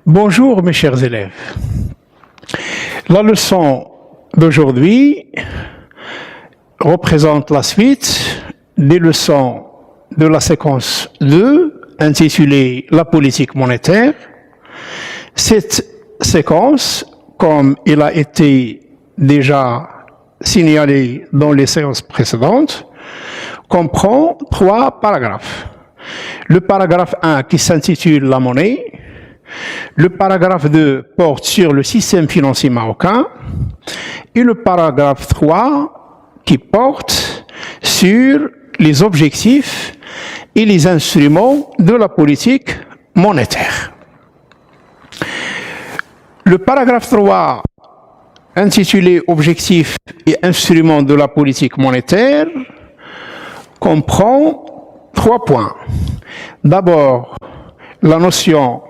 Bonjour mes chers élèves. La leçon d'aujourd'hui représente la suite des leçons de la séquence 2 intitulée La politique monétaire. Cette séquence, comme il a été déjà signalé dans les séances précédentes, comprend 3 paragraphes. Le paragraphe 1 qui s'intitule La monnaie, le paragraphe 2 porte sur le système financier marocain et le paragraphe 3 qui porte sur les objectifs et les instruments de la politique monétaire. Le paragraphe 3 intitulé Objectifs et instruments de la politique monétaire comprend 3 points. D'abord, la notion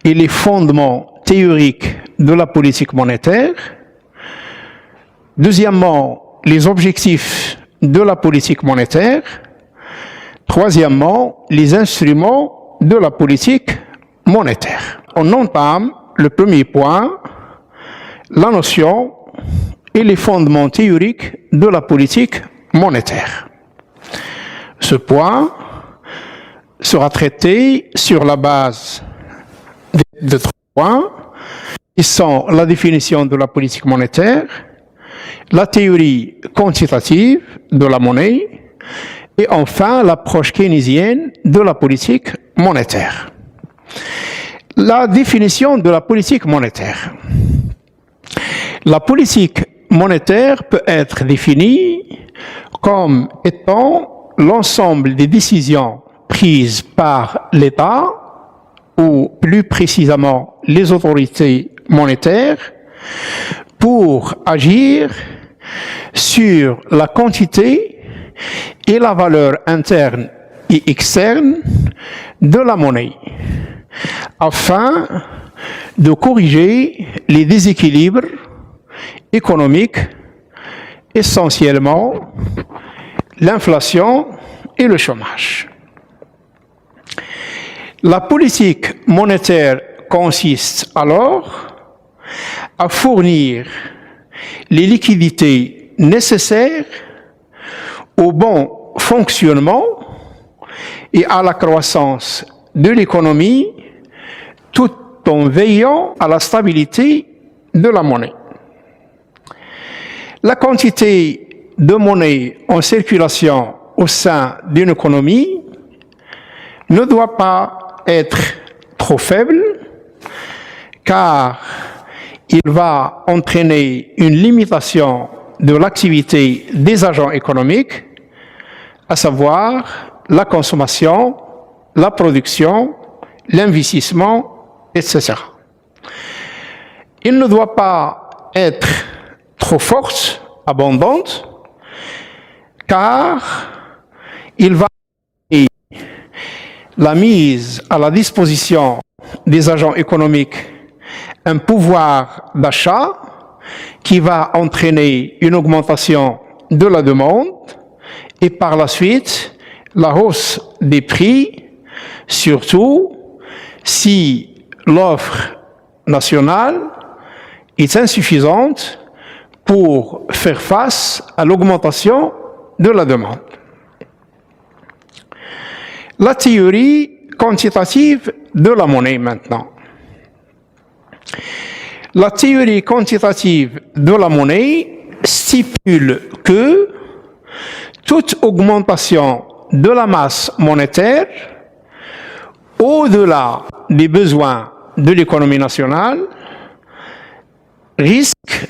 et les fondements théoriques de la politique monétaire. Deuxièmement, les objectifs de la politique monétaire. Troisièmement, les instruments de la politique monétaire. On entame le premier point, la notion et les fondements théoriques de la politique monétaire. Ce point sera traité sur la base de 3 points qui sont la définition de la politique monétaire, la théorie quantitative de la monnaie et enfin l'approche keynésienne de la politique monétaire. La définition de la politique monétaire. La politique monétaire peut être définie comme étant l'ensemble des décisions prises par l'État ou plus précisément les autorités monétaires pour agir sur la quantité et la valeur interne et externe de la monnaie afin de corriger les déséquilibres économiques, essentiellement l'inflation et le chômage. La politique monétaire consiste alors à fournir les liquidités nécessaires au bon fonctionnement et à la croissance de l'économie tout en veillant à la stabilité de la monnaie. La quantité de monnaie en circulation au sein d'une économie ne doit pas être trop faible, car il va entraîner une limitation de l'activité des agents économiques, à savoir la consommation, la production, l'investissement, etc. Il ne doit pas être trop forte, abondante, car il va la mise à la disposition des agents économiques un pouvoir d'achat qui va entraîner une augmentation de la demande et par la suite la hausse des prix, surtout si l'offre nationale est insuffisante pour faire face à l'augmentation de la demande. La théorie quantitative de la monnaie maintenant. La théorie quantitative de la monnaie stipule que toute augmentation de la masse monétaire au-delà des besoins de l'économie nationale risque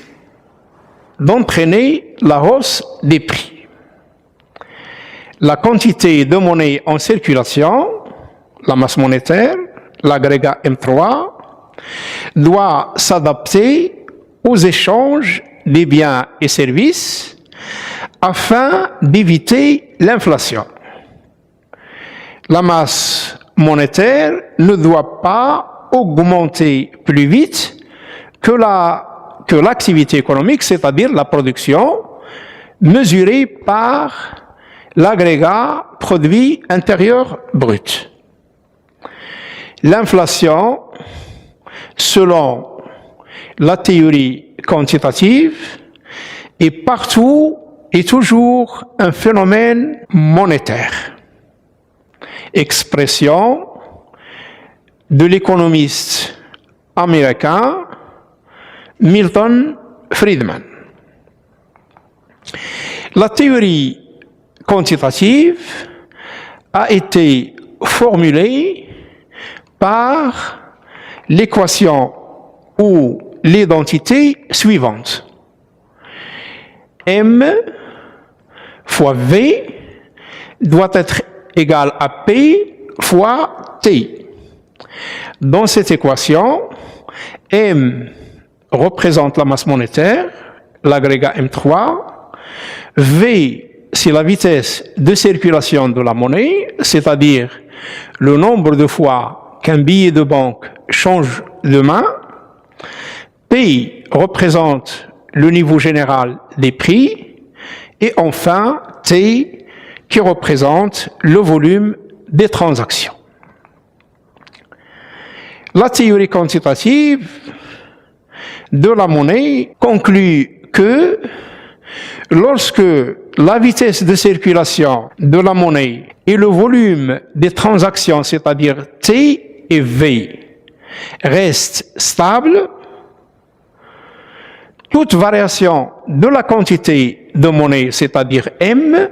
d'entraîner la hausse des prix. La quantité de monnaie en circulation, la masse monétaire, l'agrégat M3, doit s'adapter aux échanges des biens et services afin d'éviter l'inflation. La masse monétaire ne doit pas augmenter plus vite que l'activité économique, c'est-à-dire la production, mesurée par l'agrégat produit intérieur brut. L'inflation selon la théorie quantitative est partout et toujours un phénomène monétaire. Expression de l'économiste américain Milton Friedman. La théorie quantitative a été formulée par l'équation ou l'identité suivante. M fois V doit être égal à P fois T. Dans cette équation, M représente la masse monétaire, l'agrégat M3. V, c'est la vitesse de circulation de la monnaie, c'est-à-dire le nombre de fois qu'un billet de banque change de main. P représente le niveau général des prix. Et enfin, T qui représente le volume des transactions. La théorie quantitative de la monnaie conclut que lorsque la vitesse de circulation de la monnaie et le volume des transactions, c'est-à-dire T et V, restent stables, toute variation de la quantité de monnaie, c'est-à-dire M,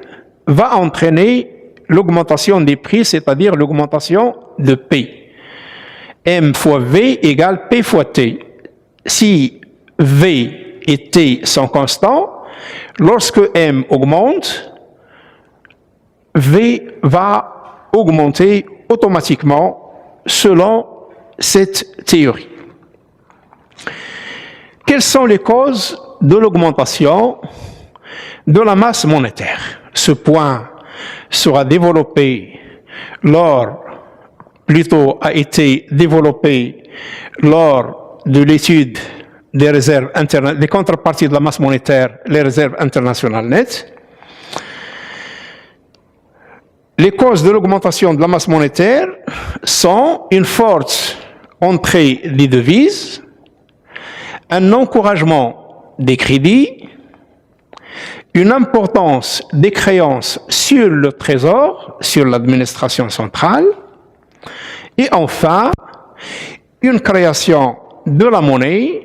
va entraîner l'augmentation des prix, c'est-à-dire l'augmentation de P. M fois V égale P fois T. Si V et T sont constants, lorsque M augmente, V va augmenter automatiquement selon cette théorie. Quelles sont les causes de l'augmentation de la masse monétaire? Ce point sera développé a été développé lors de l'étude des réserves des contreparties de la masse monétaire, les réserves internationales nettes. Les causes de l'augmentation de la masse monétaire sont une forte entrée des devises, un encouragement des crédits, une importance des créances sur le trésor, sur l'administration centrale, et enfin, une création de la monnaie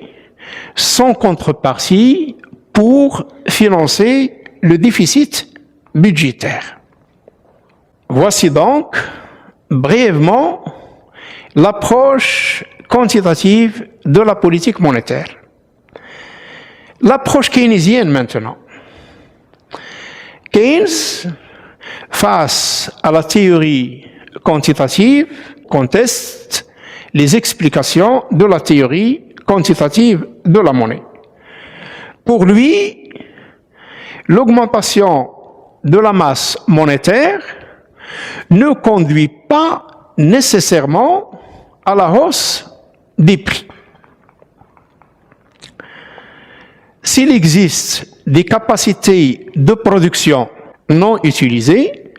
sans contrepartie pour financer le déficit budgétaire. Voici donc, brièvement, l'approche quantitative de la politique monétaire. L'approche keynésienne maintenant. Keynes, face à la théorie quantitative, conteste les explications de la théorie quantitative de la monnaie. Pour lui, l'augmentation de la masse monétaire ne conduit pas nécessairement à la hausse des prix. S'il existe des capacités de production non utilisées,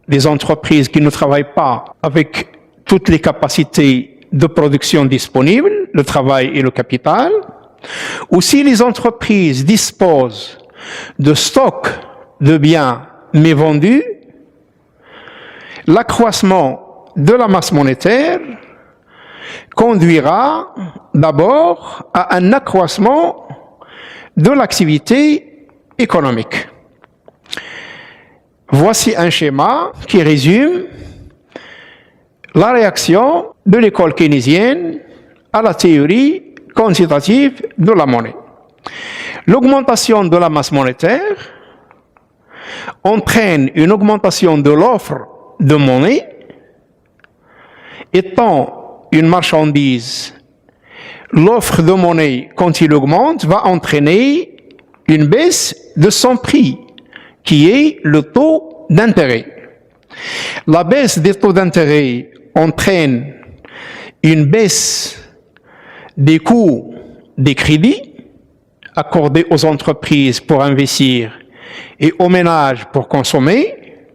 des entreprises qui ne travaillent pas avec toutes les capacités de production disponibles, le travail et le capital, ou si les entreprises disposent de stocks de biens mévendus, l'accroissement de la masse monétaire conduira d'abord à un accroissement de l'activité économique. Voici un schéma qui résume la réaction de l'école keynésienne à la théorie quantitative de la monnaie. L'augmentation de la masse monétaire entraîne une augmentation de l'offre de monnaie. Étant une marchandise, l'offre de monnaie, quand il augmente, va entraîner une baisse de son prix, qui est le taux d'intérêt. La baisse des taux d'intérêt entraîne une baisse des coûts des crédits accordés aux entreprises pour investir et aux ménages pour consommer.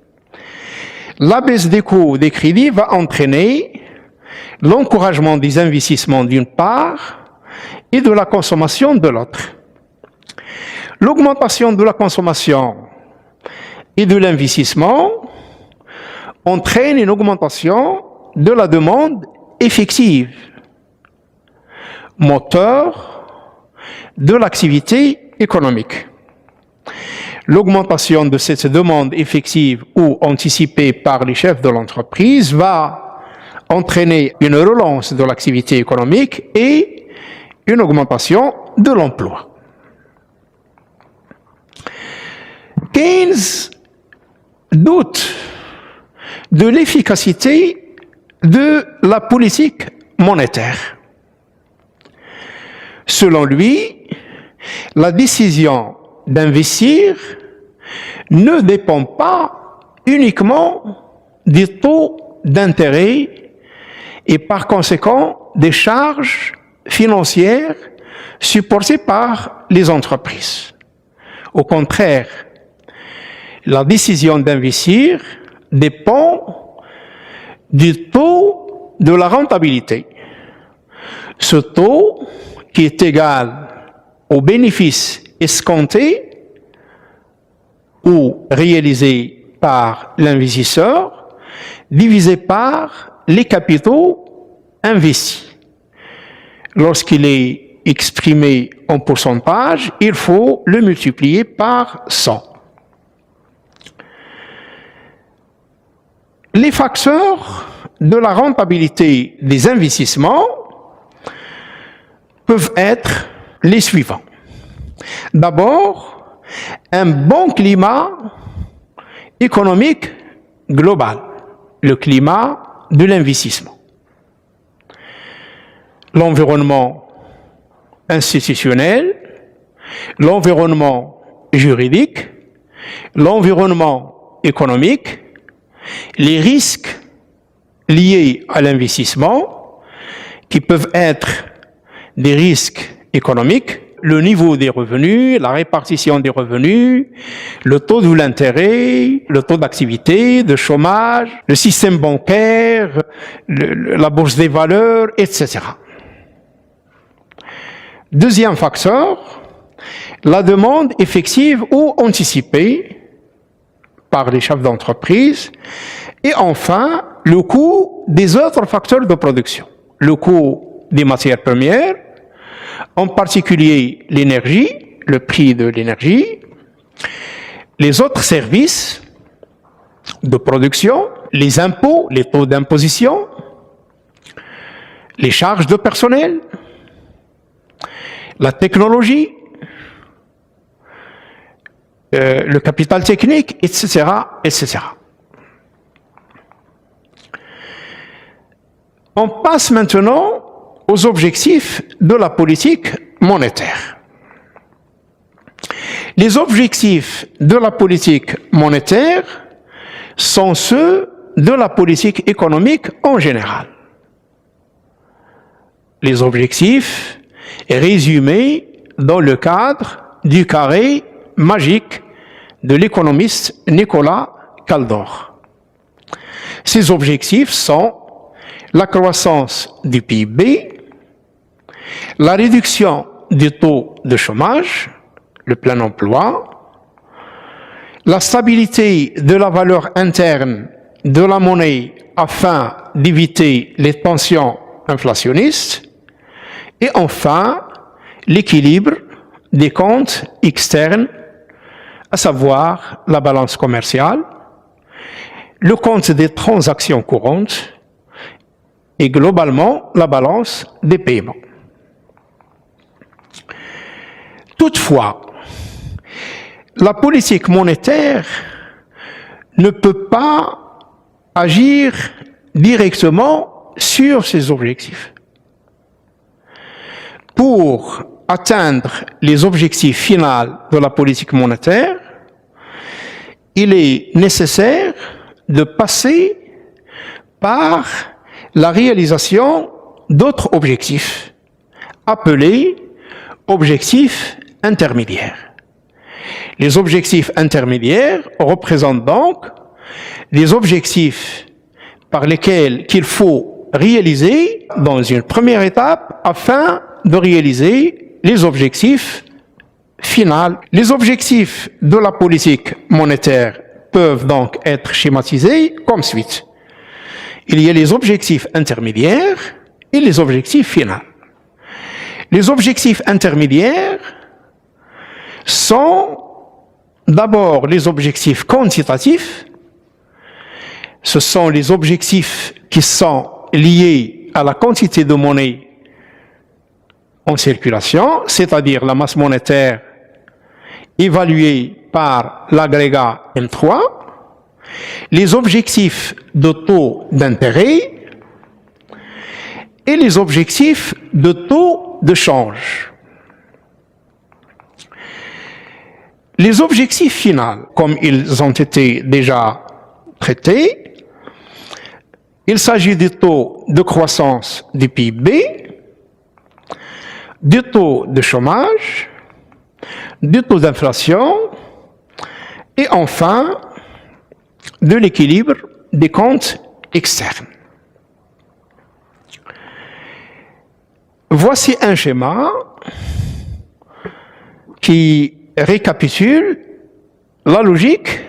La baisse des coûts des crédits va entraîner l'encouragement des investissements d'une part et de la consommation de l'autre. L'augmentation de la consommation et de l'investissement entraîne une augmentation de la demande effective, moteur de l'activité économique. L'augmentation de cette demande effective ou anticipée par les chefs de l'entreprise va entraîner une relance de l'activité économique et une augmentation de l'emploi. Keynes doute de l'efficacité de la politique monétaire. Selon lui, la décision d'investir ne dépend pas uniquement des taux d'intérêt et par conséquent des charges financières supportées par les entreprises. Au contraire, la décision d'investir dépend du taux de la rentabilité. Ce taux, qui est égal au bénéfice escompté ou réalisé par l'investisseur, divisé par les capitaux investis. Lorsqu'il est exprimé en pourcentage, il faut le multiplier par 100. Les facteurs de la rentabilité des investissements peuvent être les suivants. D'abord, un bon climat économique global, le climat de l'investissement. L'environnement institutionnel, l'environnement juridique, l'environnement économique, les risques liés à l'investissement, qui peuvent être des risques économiques, le niveau des revenus, la répartition des revenus, le taux de l'intérêt, le taux d'activité, de chômage, le système bancaire, la bourse des valeurs, etc. Deuxième facteur, la demande effective ou anticipée par les chefs d'entreprise. Et enfin, le coût des autres facteurs de production. Le coût des matières premières, en particulier l'énergie, le prix de l'énergie, les autres services de production, les impôts, les taux d'imposition, les charges de personnel, la technologie, le capital technique, etc., etc. On passe maintenant aux objectifs de la politique monétaire. Les objectifs de la politique monétaire sont ceux de la politique économique en général. Les objectifs résumés dans le cadre du carré magique de l'économiste Nicolas Kaldor. Ces objectifs sont la croissance du PIB, la réduction du taux de chômage, le plein emploi, la stabilité de la valeur interne de la monnaie afin d'éviter les tensions inflationnistes, et enfin l'équilibre des comptes externes, à savoir la balance commerciale, le compte des transactions courantes et globalement la balance des paiements. Toutefois, la politique monétaire ne peut pas agir directement sur ces objectifs. Pour atteindre les objectifs finaux de la politique monétaire, il est nécessaire de passer par la réalisation d'autres objectifs, appelés objectifs intermédiaires. Les objectifs intermédiaires représentent donc des objectifs par lesquels il faut réalisé dans une première étape afin de réaliser les objectifs finaux. Les objectifs de la politique monétaire peuvent donc être schématisés comme suit. Il y a les objectifs intermédiaires et les objectifs finaux. Les objectifs intermédiaires sont d'abord les objectifs quantitatifs. Ce sont les objectifs qui sont liés à la quantité de monnaie en circulation, c'est-à-dire la masse monétaire évaluée par l'agrégat M3, les objectifs de taux d'intérêt et les objectifs de taux de change. Les objectifs finaux, comme ils ont été déjà traités, il s'agit du taux de croissance du PIB, du taux de chômage, du taux d'inflation et enfin de l'équilibre des comptes externes. Voici un schéma qui récapitule la logique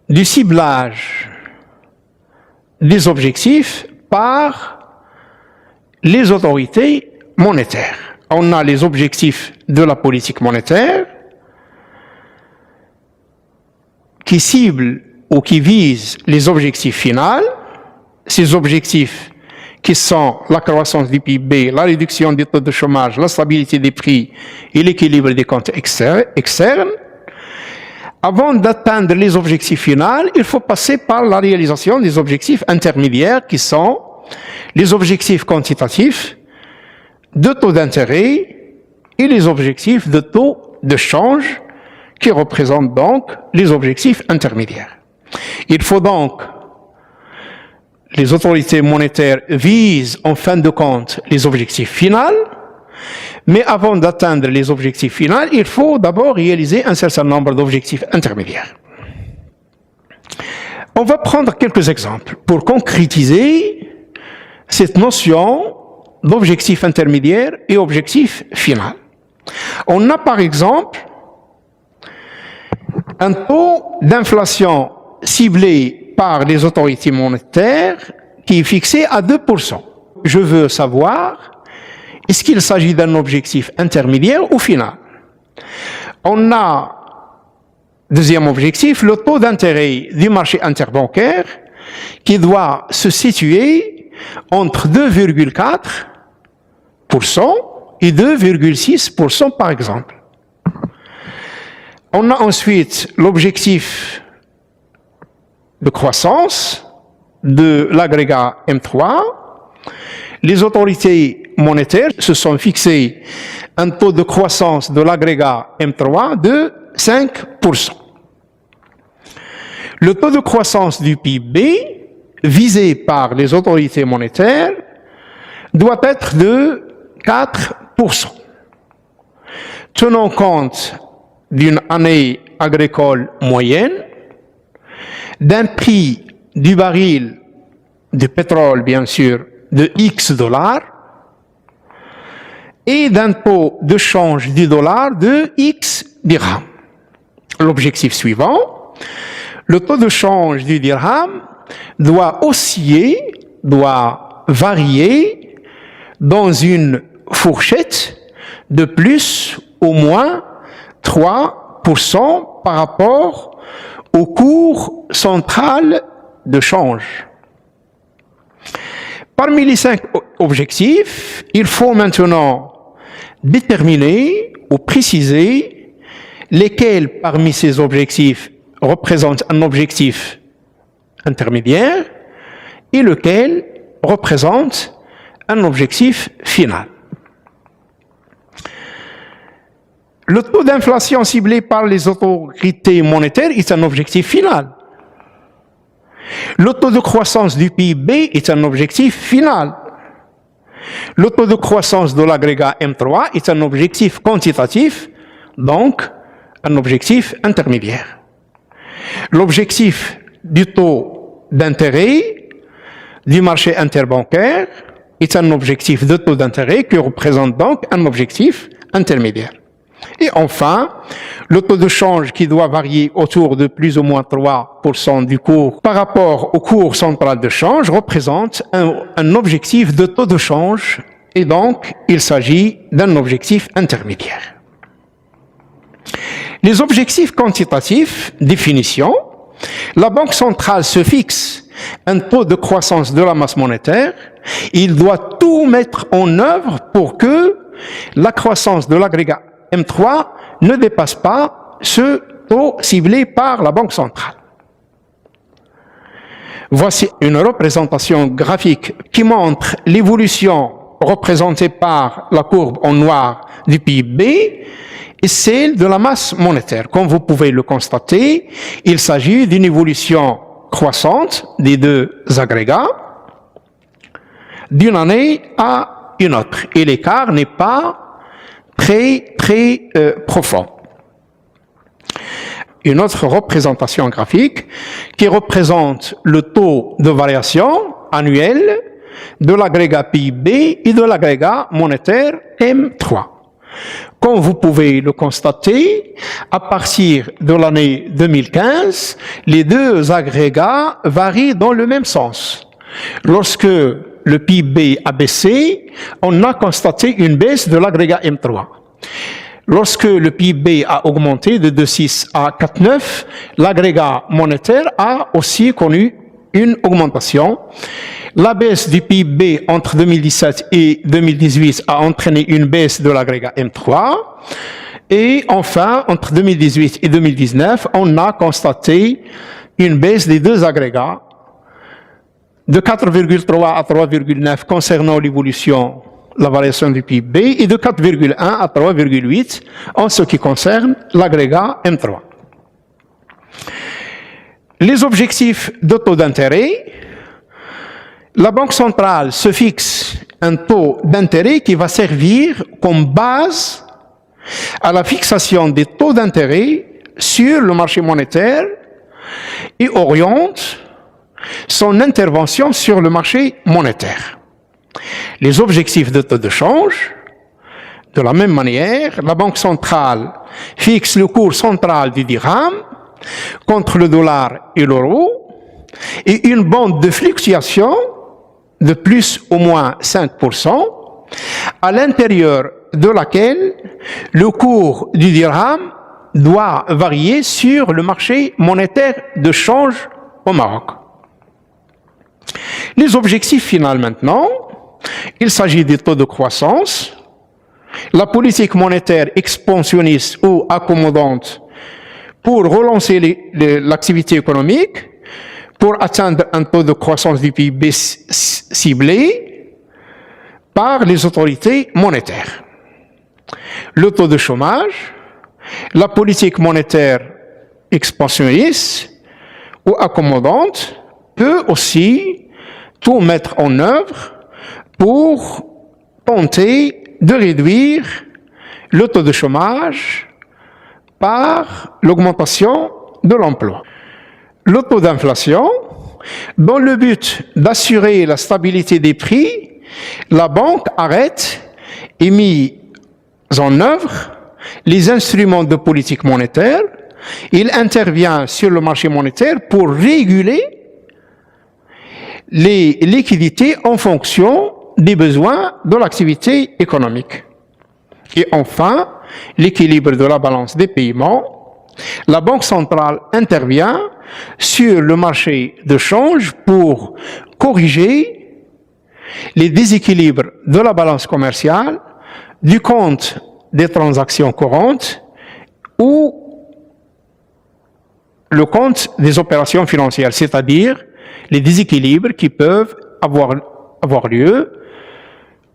du ciblage des objectifs par les autorités monétaires. On a les objectifs de la politique monétaire qui ciblent ou qui visent les objectifs finaux. Ces objectifs qui sont la croissance du PIB, la réduction du taux de chômage, la stabilité des prix et l'équilibre des comptes externes. Avant d'atteindre les objectifs finaux, il faut passer par la réalisation des objectifs intermédiaires qui sont les objectifs quantitatifs de taux d'intérêt et les objectifs de taux de change qui représentent donc les objectifs intermédiaires. Il faut donc les autorités monétaires visent en fin de compte les objectifs finaux, mais avant d'atteindre les objectifs finaux, il faut d'abord réaliser un certain nombre d'objectifs intermédiaires. On va prendre quelques exemples pour concrétiser cette notion d'objectif intermédiaire et objectif final. On a par exemple un taux d'inflation ciblé par les autorités monétaires qui est fixé à 2%. Je veux savoir, est-ce qu'il s'agit d'un objectif intermédiaire ou final? On a, deuxième objectif, le taux d'intérêt du marché interbancaire qui doit se situer entre 2,4% et 2,6% par exemple. On a ensuite l'objectif de croissance de l'agrégat M3. Les autorités monétaires se sont fixées un taux de croissance de l'agrégat M3 de 5%. Le taux de croissance du PIB visé par les autorités monétaires doit être de 4%. Tenant compte d'une année agricole moyenne, d'un prix du baril de pétrole, bien sûr, de X dollars, et d'un taux de change du dollar de X dirhams. L'objectif suivant, le taux de change du dirham doit osciller, doit varier dans une fourchette de plus ou moins 3% par rapport au cours central de change. Parmi les 5 objectifs, il faut maintenant déterminer ou préciser lesquels parmi ces objectifs représentent un objectif intermédiaire et lequel représente un objectif final. Le taux d'inflation ciblé par les autorités monétaires est un objectif final. Le taux de croissance du PIB est un objectif final. Le taux de croissance de l'agrégat M3 est un objectif quantitatif, donc un objectif intermédiaire. L'objectif du taux d'intérêt du marché interbancaire est un objectif de taux d'intérêt qui représente donc un objectif intermédiaire. Et enfin, le taux de change qui doit varier autour de plus ou moins 3% du cours par rapport au cours central de change représente un objectif de taux de change et donc il s'agit d'un objectif intermédiaire. Les objectifs quantitatifs, définition, la Banque centrale se fixe un taux de croissance de la masse monétaire, il doit tout mettre en œuvre pour que la croissance de l'agrégat M3 ne dépasse pas ce taux ciblé par la Banque centrale. Voici une représentation graphique qui montre l'évolution représentée par la courbe en noir du PIB et celle de la masse monétaire. Comme vous pouvez le constater, il s'agit d'une évolution croissante des deux agrégats d'une année à une autre. Et l'écart n'est pas très profond. Une autre représentation graphique qui représente le taux de variation annuel de l'agrégat PIB et de l'agrégat monétaire M3. Comme vous pouvez le constater, à partir de l'année 2015, les deux agrégats varient dans le même sens. Lorsque le PIB a baissé, on a constaté une baisse de l'agrégat M3. Lorsque le PIB a augmenté de 2,6 à 4,9, l'agrégat monétaire a aussi connu une augmentation. La baisse du PIB entre 2017 et 2018 a entraîné une baisse de l'agrégat M3. Et enfin, entre 2018 et 2019, on a constaté une baisse des deux agrégats de 4,3 à 3,9 concernant l'évolution, la variation du PIB, et de 4,1 à 3,8 en ce qui concerne l'agrégat M3. Les objectifs de taux d'intérêt, la Banque centrale se fixe un taux d'intérêt qui va servir comme base à la fixation des taux d'intérêt sur le marché monétaire et oriente son intervention sur le marché monétaire. Les objectifs de taux de change, de la même manière, la Banque centrale fixe le cours central du dirham contre le dollar et l'euro et une bande de fluctuation de plus ou moins 5%, à l'intérieur de laquelle le cours du dirham doit varier sur le marché monétaire de change au Maroc. Les objectifs finaux maintenant, il s'agit des taux de croissance, la politique monétaire expansionniste ou accommodante pour relancer l'activité économique, pour atteindre un taux de croissance du PIB ciblé par les autorités monétaires. Le taux de chômage, la politique monétaire expansionniste ou accommodante peut aussi tout mettre en œuvre pour tenter de réduire le taux de chômage par l'augmentation de l'emploi. Le taux d'inflation, dans le but d'assurer la stabilité des prix, la banque arrête et met en œuvre les instruments de politique monétaire. Il intervient sur le marché monétaire pour réguler les liquidités en fonction des besoins de l'activité économique. Et enfin, l'équilibre de la balance des paiements. La Banque centrale intervient sur le marché de change pour corriger les déséquilibres de la balance commerciale, du compte des transactions courantes ou le compte des opérations financières, c'est-à-dire les déséquilibres qui peuvent avoir lieu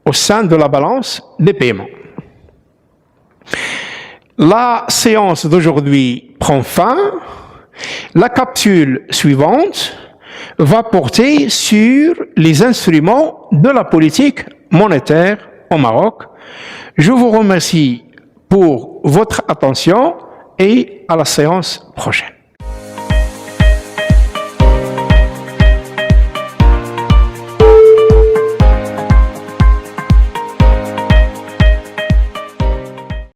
au sein de la balance des paiements. La séance d'aujourd'hui prend fin. La capsule suivante va porter sur les instruments de la politique monétaire au Maroc. Je vous remercie pour votre attention et à la séance prochaine.